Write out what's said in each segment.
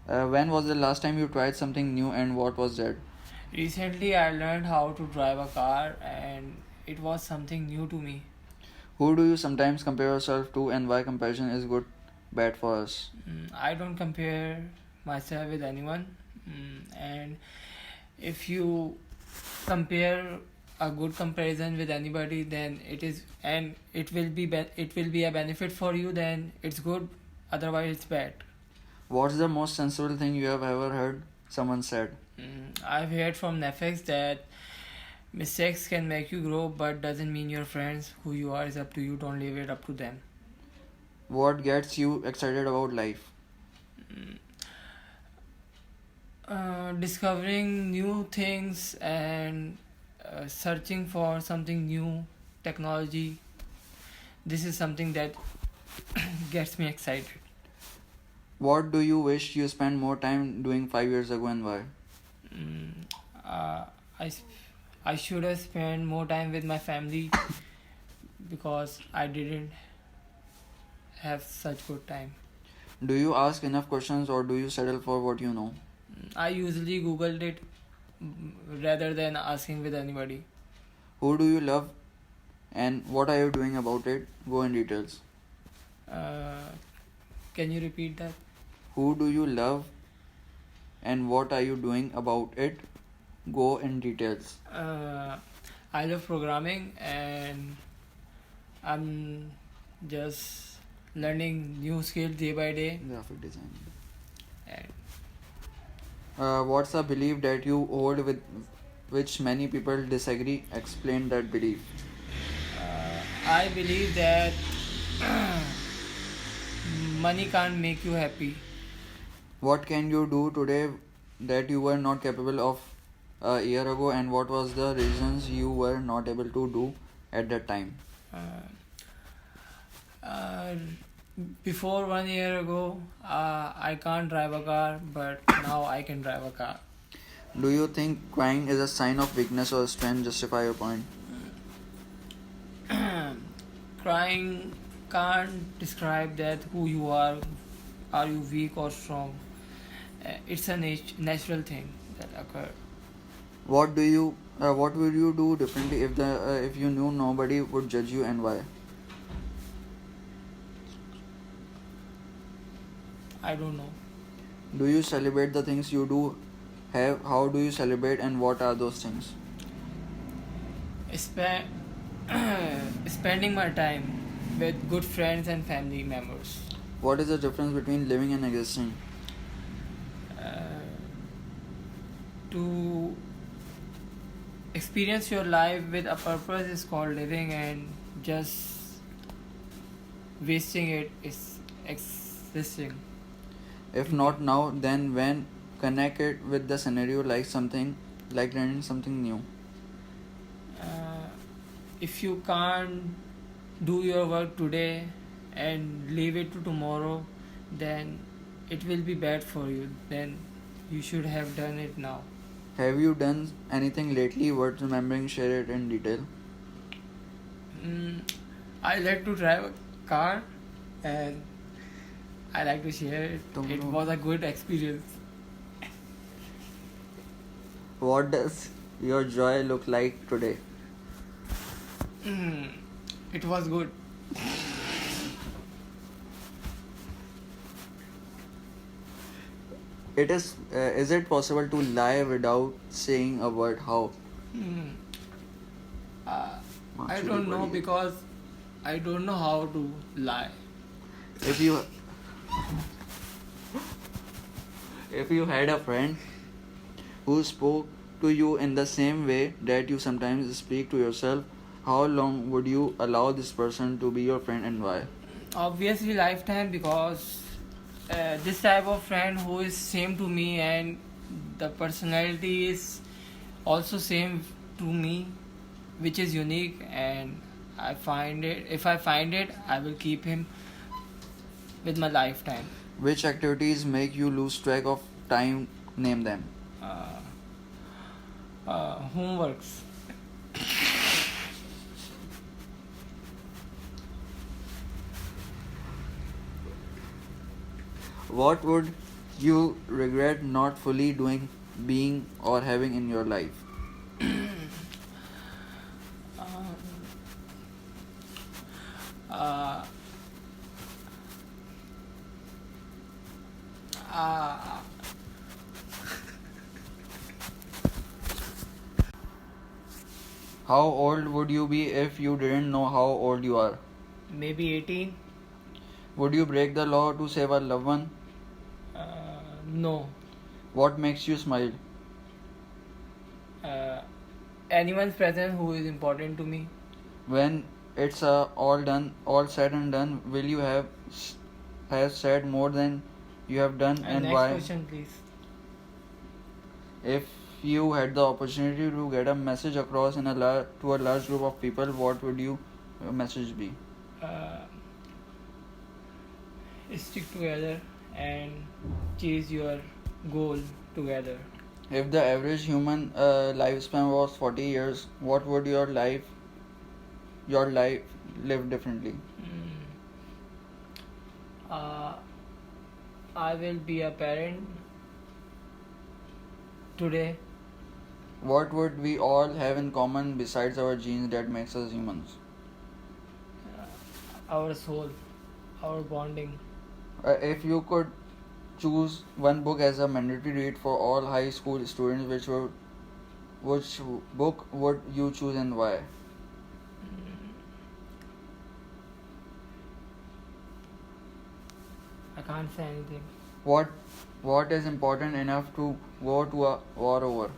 When was the last time you tried something new and what was that? Recently, I learned how to drive a car, and it was something new to me. Who do you sometimes compare yourself to and why comparison is good, bad for us? I don't compare myself with anyone, and if you compare a good comparison with anybody, then it is, and it will be a benefit for you. Then it's good. Otherwise, it's bad. What's the most sensible thing you have ever heard someone said? I've heard from Netflix that mistakes can make you grow, but doesn't mean your friends. Who you are is up to you. Don't leave it up to them. What gets you excited about life? Discovering new things and searching for something new, technology. This is something that gets me excited. What do you wish you spent more time doing 5 years ago and why? Mm, uh, I, I should have spent more time with my family because I didn't have such good time. Do you ask enough questions or do you settle for what you know? I usually googled it rather than asking with anybody. Who do you love and what are you doing about it? Go in details. Uh, can you repeat that? Who do you love and what are you doing about it? Go in details. I love programming and I'm just learning new skills day by day. Graphic design. And What's a belief that you hold with which many people disagree? Explain that belief. I believe that money can't make you happy. What can you do today that you were not capable of a year ago and what was the reasons you were not able to do at that time? Uh, Before 1 year ago, I can't drive a car, but now I can drive a car. Do you think crying is a sign of weakness or strength? Justify your point. Crying can't describe that who you are. Are you weak or strong? It's a natural thing that occurs. What would you do differently if you knew nobody would judge you and why? I don't know. Do you celebrate the things you do have? How do you celebrate and what are those things? Spe- Spending my time with good friends and family members. What is the difference between living and existing? To experience your life with a purpose is called living, and just wasting it is existing. If not now, then when? Connect it with the scenario like learning something new. If you can't do your work today and leave it to tomorrow, then it will be bad for you. Then you should have done it now. Have you done anything lately worth remembering? Share it in detail. I like to drive a car and I like to share it. It was a good experience. What does your joy look like today? It was good. Is it possible to lie without saying a word? How? I don't know because I don't know how to lie. If you had a friend who spoke to you in the same way that you sometimes speak to yourself, how long would you allow this person to be your friend and why? Obviously lifetime, because this type of friend who is same to me and the personality is also same to me, which is unique, and if I find it, I will keep him with my lifetime. Which activities make you lose track of time? Name them. Homeworks. What would you regret not fully doing, being, or having in your life? Um, uh, uh, How old would you be if you didn't know how old you are? Maybe 18. Would you break the law to save a loved one? No. What makes you smile? Uh, Anyone's presence who is important to me. When it's all said and done, will you have said more than you have done, and Next why? question, please. If you had the opportunity to get a message across to a large group of people, what would your message be? Uh, Stick together and chase your goal together. If the average human lifespan was 40 years, what would your life live differently? Mm. I will be a parent today. What would we all have in common besides our genes that makes us humans? Our soul, our bonding. If you could choose one book as a mandatory read for all high school students, which book would you choose and why? Mm. I can't say anything. What is important enough to go to a war over?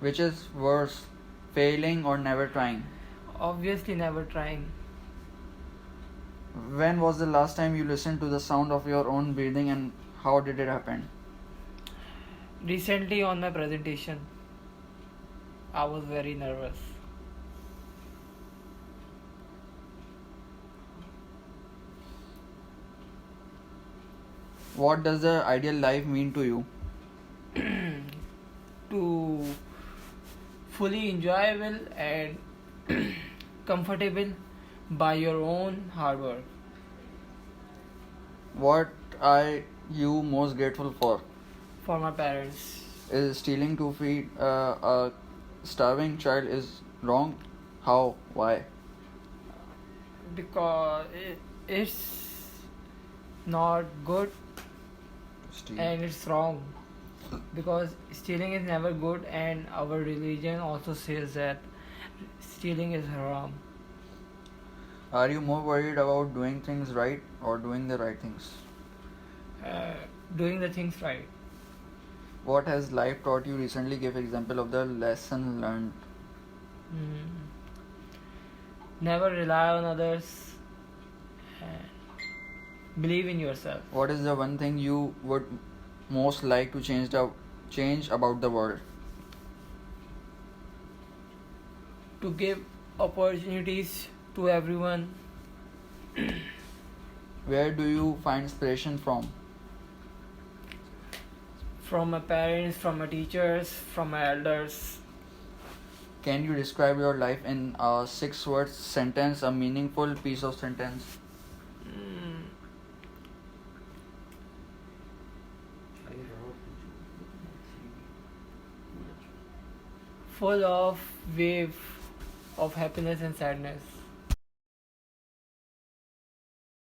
Which is worse, failing or never trying? Obviously, never trying. When was the last time you listened to the sound of your own breathing, and how did it happen? Recently, on my presentation, I was very nervous. What does the ideal life mean to you? To fully enjoyable and comfortable by your own hard work. What are you most grateful for? For my parents. Is stealing to feed a starving child is wrong? How? Why? Because it's not good Steal. and it's wrong. Because stealing is never good, and our religion also says that stealing is haram. Are you more worried about doing things right or doing the right things? Doing the things right. What has life taught you recently? Give example of the lesson learned. Mm. Never rely on others. Believe in yourself. What is the one thing you would most like to change about the world? To give opportunities to everyone. Where do you find inspiration from? From my parents, from my teachers, from my elders. Can you describe your life in a 6-word sentence, a meaningful piece of sentence? Mm. Full of wave of happiness and sadness.